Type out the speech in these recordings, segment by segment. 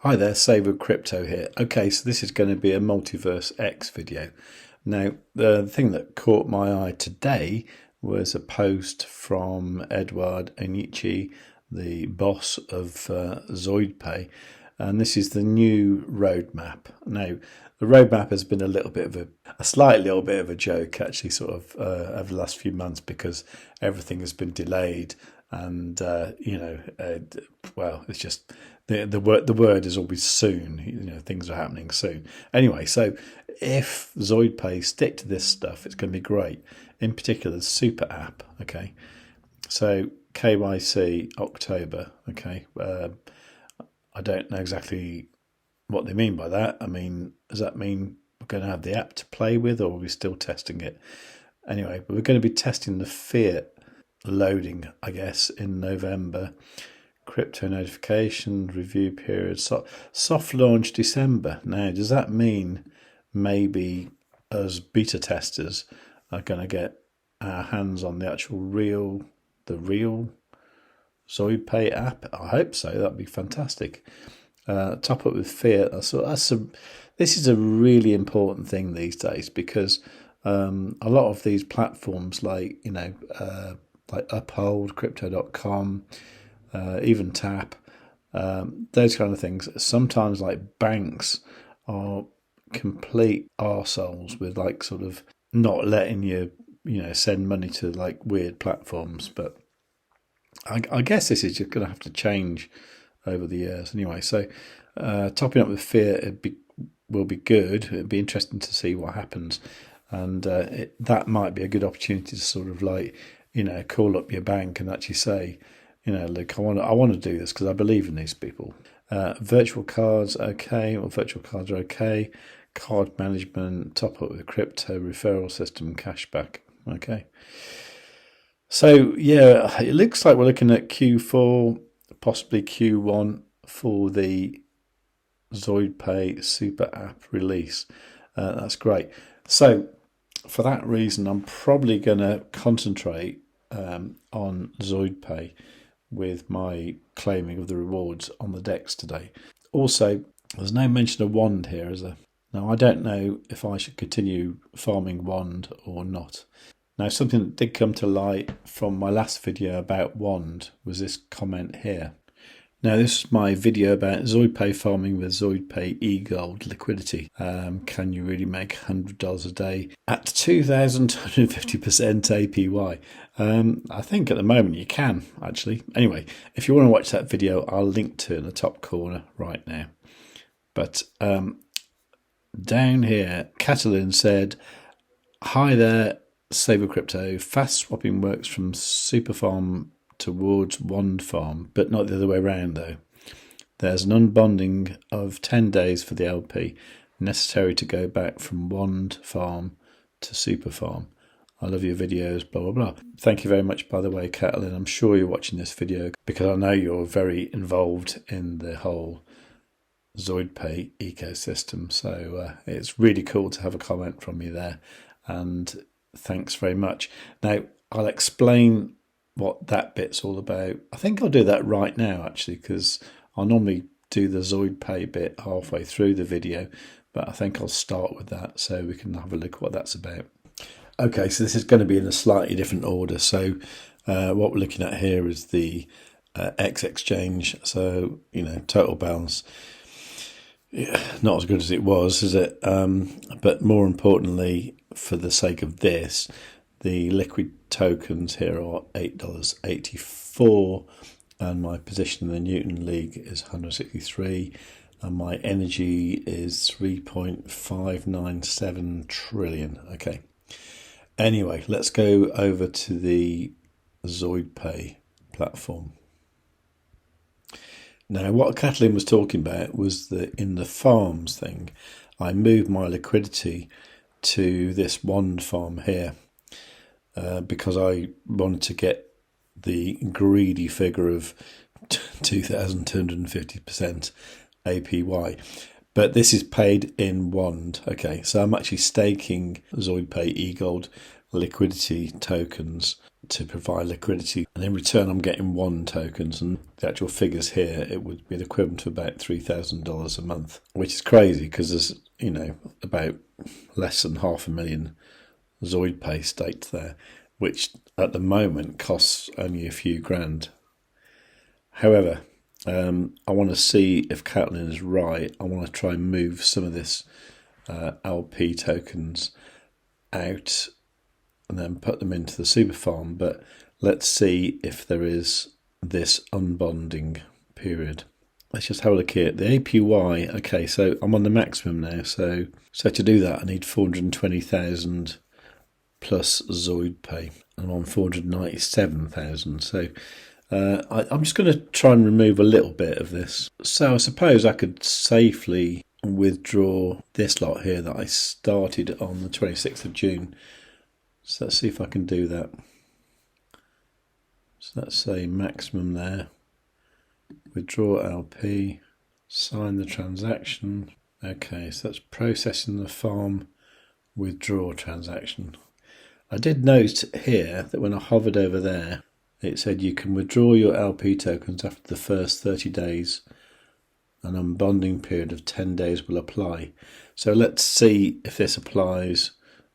Hi there, savewith.crypto here. Okay, so this is going to be a MultiversX video. Now, the thing that caught my eye today was a post from Edward Anici, the boss of ZoidPay, and this is the new roadmap. Now, the roadmap has been a little bit of a slight little bit of a joke, actually, sort of over the last few months because everything has been delayed, and well, it's just the word is always soon. Things are happening soon. Anyway, so if ZoidPay stick to this stuff, it's going to be great. In particular, the super app. Okay, so KYC October. Okay, I don't know exactly what they mean by that. I mean, does that mean we're going to have the app to play with, or are we still testing it? Anyway, but we're going to be testing the fiat loading, I guess, in November. Crypto notification, review period, soft launch December. Now, does that mean maybe us beta testers are going to get our hands on the actual real ZoidPay app? I hope so. That'd be fantastic. Top up with fiat. This is a really important thing these days because a lot of these platforms like Uphold, Crypto.com, even Tap, those kind of things. Sometimes like banks are complete arseholes with like sort of not letting you send money to like weird platforms. But I guess this is just going to have to change over the years anyway. So topping up with fiat will be good. It'd be interesting to see what happens, and that might be a good opportunity to sort of like call up your bank and actually say, look, I want to do this because I believe in these people. Virtual cards, okay. Well, virtual cards are okay. Card management, top up with crypto, referral system, cashback. Okay. So yeah, it looks like we're looking at Q4, possibly Q1 for the ZoidPay super app release. That's great. So for that reason, I'm probably going to concentrate on ZoidPay with my claiming of the rewards on the DEX today. Also, there's no mention of Wand here, is there? Now, I don't know if I should continue farming Wand or not. Now, something that did come to light from my last video about Wand was this comment here. Now, this is my video about ZoidPay farming with ZoidPay eGold liquidity. Can you really make $100 a day at 2,250% APY? I think at the moment you can, actually. Anyway, if you want to watch that video, I'll link to it in the top corner right now. But down here, Catalin said, "Hi there, Saver Crypto. Fast swapping works from Super Farm towards Wand Farm, but not the other way around though. There's an unbonding of 10 days for the LP, necessary to go back from Wand Farm to Super Farm. I love your videos, blah, blah, blah." Thank you very much, by the way, Catalin. I'm sure you're watching this video because I know you're very involved in the whole ZoidPay ecosystem. So it's really cool to have a comment from you there. And thanks very much. Now, I'll explain what that bit's all about. I think I'll do that right now, actually, because I'll normally do the ZoidPay bit halfway through the video, but I think I'll start with that so we can have a look at what that's about. Okay, so this is going to be in a slightly different order. So what we're looking at here is the xExchange. So, total balance. Yeah, not as good as it was, is it? But more importantly, for the sake of this, the liquid tokens here are $8.84, and my position in the Newton League is 163, and my energy is 3.597 trillion. Okay. Anyway, let's go over to the ZoidPay platform. Now, what Catalin was talking about was that in the farms thing, I moved my liquidity to this Wand farm here because I wanted to get the greedy figure of 2,250% APY. But this is paid in Wand. Okay, so I'm actually staking ZoidPay eGold liquidity tokens to provide liquidity, and in return I'm getting one tokens, and the actual figures here, it would be the equivalent to about $3,000 a month, which is crazy because there's, you know, about less than 500,000 ZoidPay staked there, which at the moment costs only a few grand. However, I want to see if Catlin is right. I want to try and move some of this LP tokens out and then put them into the super farm, but let's see if there is this unbonding period. Let's just have a look here. The APY, okay, so I'm on the maximum now, so to do that I need 420,000 plus ZoidPay. I'm on 497,000, so I'm just going to try and remove a little bit of this. So I suppose I could safely withdraw this lot here that I started on the 26th of June. So let's see if I can do that. So let's say maximum there. Withdraw LP. Sign the transaction. Okay, so that's processing the farm withdraw transaction. I did note here that when I hovered over there, it said you can withdraw your LP tokens after the first 30 days. An unbonding period of 10 days will apply. So let's see if this applies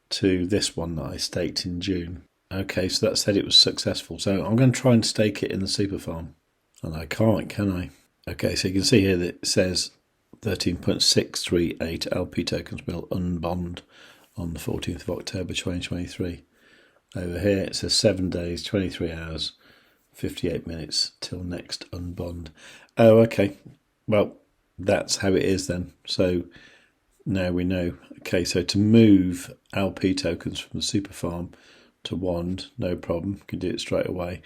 to this one that I staked in June. Okay, so that said it was successful. So I'm going to try and stake it in the super farm. And I can't, can I? Okay, so you can see here that it says 13.638 LP tokens will unbond on the 14th of October 2023. Over here it says 7 days, 23 hours, 58 minutes till next unbond. Oh, okay. Well, that's how it is then. So now we know. Okay, so to move LP tokens from the super farm to Wand, no problem. You can do it straight away.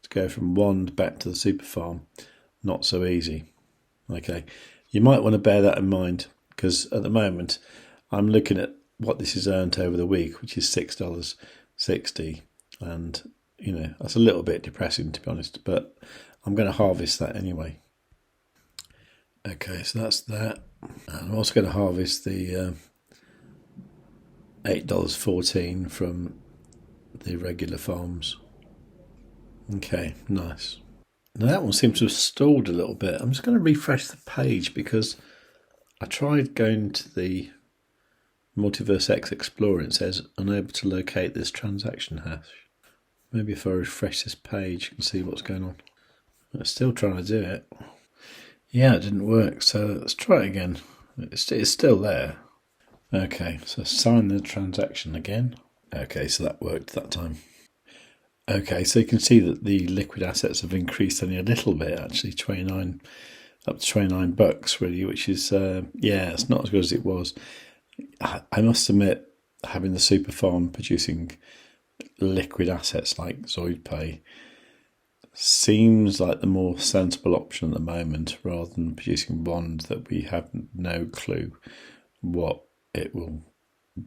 To go from Wand back to the super farm, not so easy. Okay, you might want to bear that in mind, because at the moment I'm looking at what this is earned over the week, which is $6.60, and you know, that's a little bit depressing, to be honest, but I'm going to harvest that anyway. Okay, so that's that. And I'm also going to harvest the $8.14 from the regular farms. Okay, nice. Now that one seems to have stalled a little bit. I'm just going to refresh the page because I tried going to the MultiversX Explorer and it says unable to locate this transaction hash. Maybe if I refresh this page you can see what's going on. I'm still trying to do it. Yeah, it didn't work, so let's try it again. It's still there. Okay, so sign the transaction again. Okay, so that worked that time. Okay, so you can see that the liquid assets have increased only a little bit, actually, 29 up to $29 really, which is yeah, it's not as good as it was. I must admit, having the super farm producing liquid assets like ZoidPay seems like the more sensible option at the moment, rather than producing bond that we have no clue what it will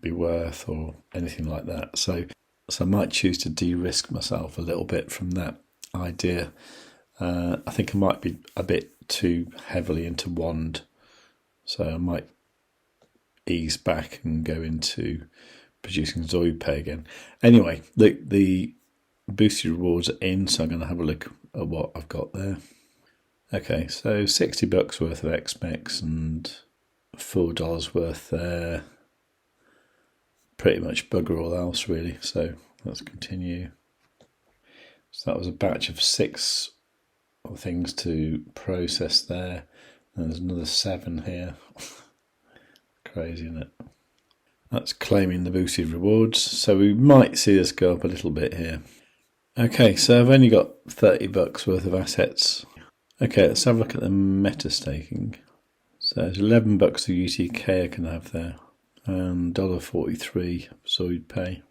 be worth or anything like that. So I might choose to de-risk myself a little bit from that idea. I think I might be a bit too heavily into Wand, so I might ease back and go into producing ZoidPay again. Anyway, the boosted rewards are in, so I'm going to have a look at what I've got there. Okay, so $60 worth of XPortal and $4 worth there. Pretty much bugger all else really, so let's continue. So that was a batch of 6 things to process there, and there's another 7 here. Crazy, isn't it? That's claiming the boosted rewards, so we might see this go up a little bit here. Okay, so I've only got $30 worth of assets. Okay, let's have a look at the meta staking. So there's $11 of UTK I can have there, and $1.43 ZoidPay.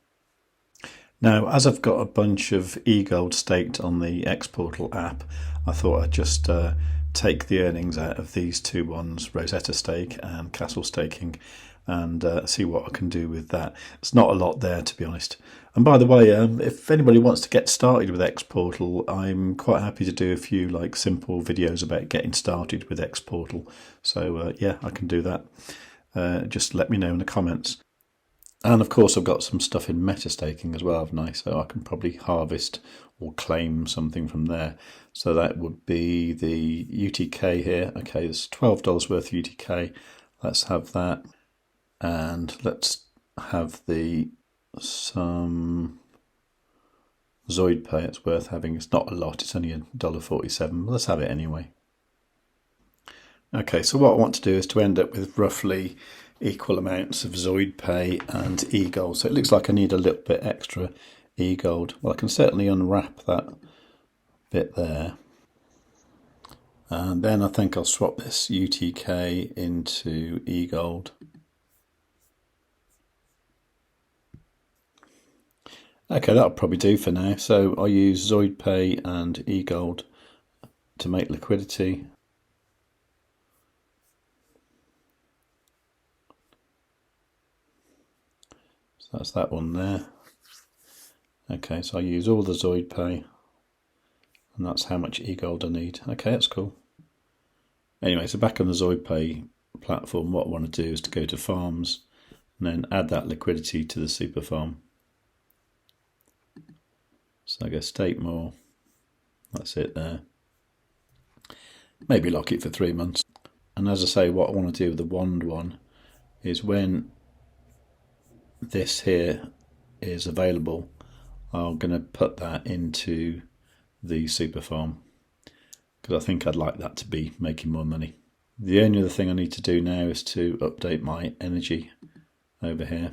Now, as I've got a bunch of eGold staked on the XPortal app, I thought I'd just take the earnings out of these two ones, Rosetta Stake and Castle Staking, and see what I can do with that. It's not a lot there, to be honest. And by the way, if anybody wants to get started with XPortal, I'm quite happy to do a few simple videos about getting started with XPortal. So yeah, I can do that. Just let me know in the comments. And of course I've got some stuff in metastaking as well, haven't I? So I can probably harvest or claim something from there. So that would be the UTK here. Okay, there's $12 worth of UTK. Let's have that. And let's have some ZoidPay. It's worth having. It's not a lot, it's only $1.47. Let's have it anyway. Okay, so what I want to do is to end up with roughly equal amounts of ZoidPay and eGold. So it looks like I need a little bit extra eGold. Well, I can certainly unwrap that bit there. And then I think I'll swap this UTK into eGold. Okay, that'll probably do for now. So I'll use ZoidPay and eGold to make liquidity. That's that one there. Okay, so I use all the ZoidPay, and that's how much eGold I need. Okay, that's cool. Anyway, so back on the ZoidPay platform, what I want to do is to go to farms and then add that liquidity to the super farm. So I go stake more. That's it there. Maybe lock it for 3 months. And as I say, what I want to do with the wand one is when this here is available, I'm going to put that into the super farm because I think I'd like that to be making more money. The only other thing I need to do now is to update my energy over here.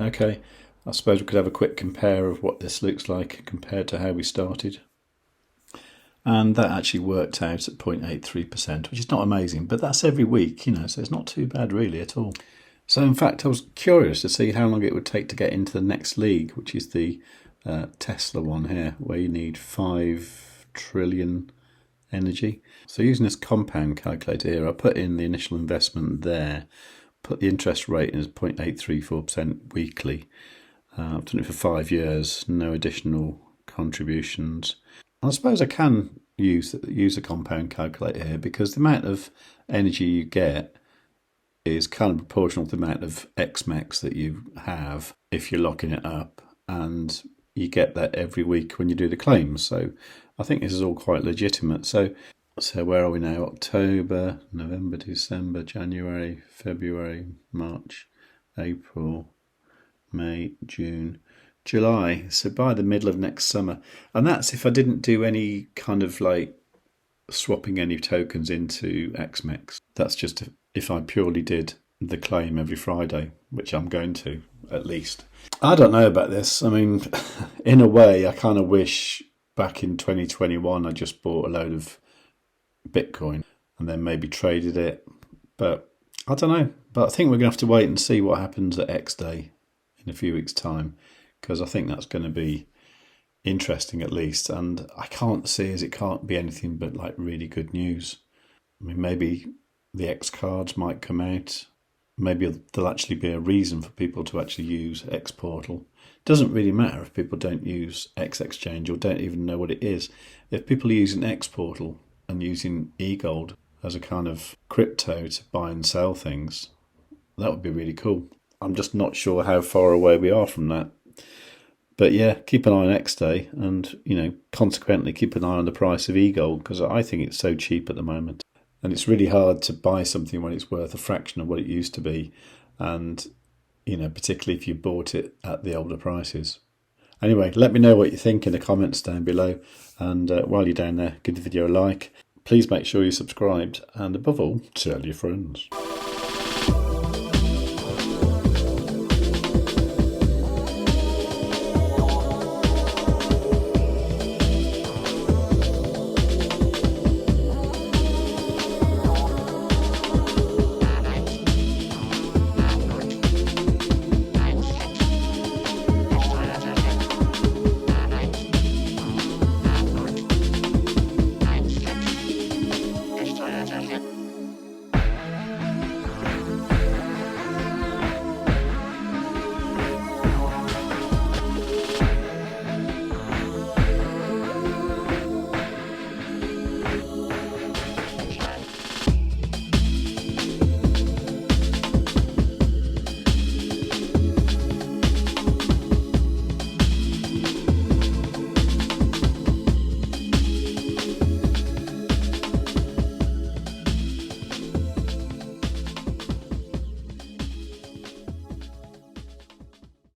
Okay, I suppose we could have a quick compare of what this looks like compared to how we started. And that actually worked out at 0.83%, which is not amazing, but that's every week, you know, so it's not too bad really at all. So in fact, I was curious to see how long it would take to get into the next league, which is the Tesla one here, where you need 5 trillion energy. So using this compound calculator here, I put in the initial investment there, put the interest rate in as 0.834% weekly. I've done it for 5 years, no additional contributions. And I suppose I can use a compound calculator here because the amount of energy you get is kind of proportional to the amount of XMEX that you have if you're locking it up, and you get that every week when you do the claims. So I think this is all quite legitimate. So where are we now? October, November, December, January, February, March, April, May, June, July. So by the middle of next summer. And that's if I didn't do any kind of like swapping any tokens into XMEX. That's just if I purely did the claim every Friday, which I'm going to at least. I don't know about this. I mean, in a way, I kind of wish back in 2021 I just bought a load of Bitcoin and then maybe traded it. But I don't know. But I think we're going to have to wait and see what happens at X Day in a few weeks' time, because I think that's going to be interesting at least. And I can't see as it can't be anything but like really good news. I mean, maybe the X cards might come out. Maybe there'll actually be a reason for people to actually use XPortal. It doesn't really matter if people don't use xExchange or don't even know what it is. If people are using XPortal and using eGold as a kind of crypto to buy and sell things, that would be really cool. I'm just not sure how far away we are from that. But yeah, keep an eye on X Day and, you know, consequently keep an eye on the price of eGold, because I think it's so cheap at the moment. And it's really hard to buy something when it's worth a fraction of what it used to be. And, you know, particularly if you bought it at the older prices. Anyway, let me know what you think in the comments down below. And while you're down there, give the video a like. Please make sure you're subscribed. And above all, tell your friends.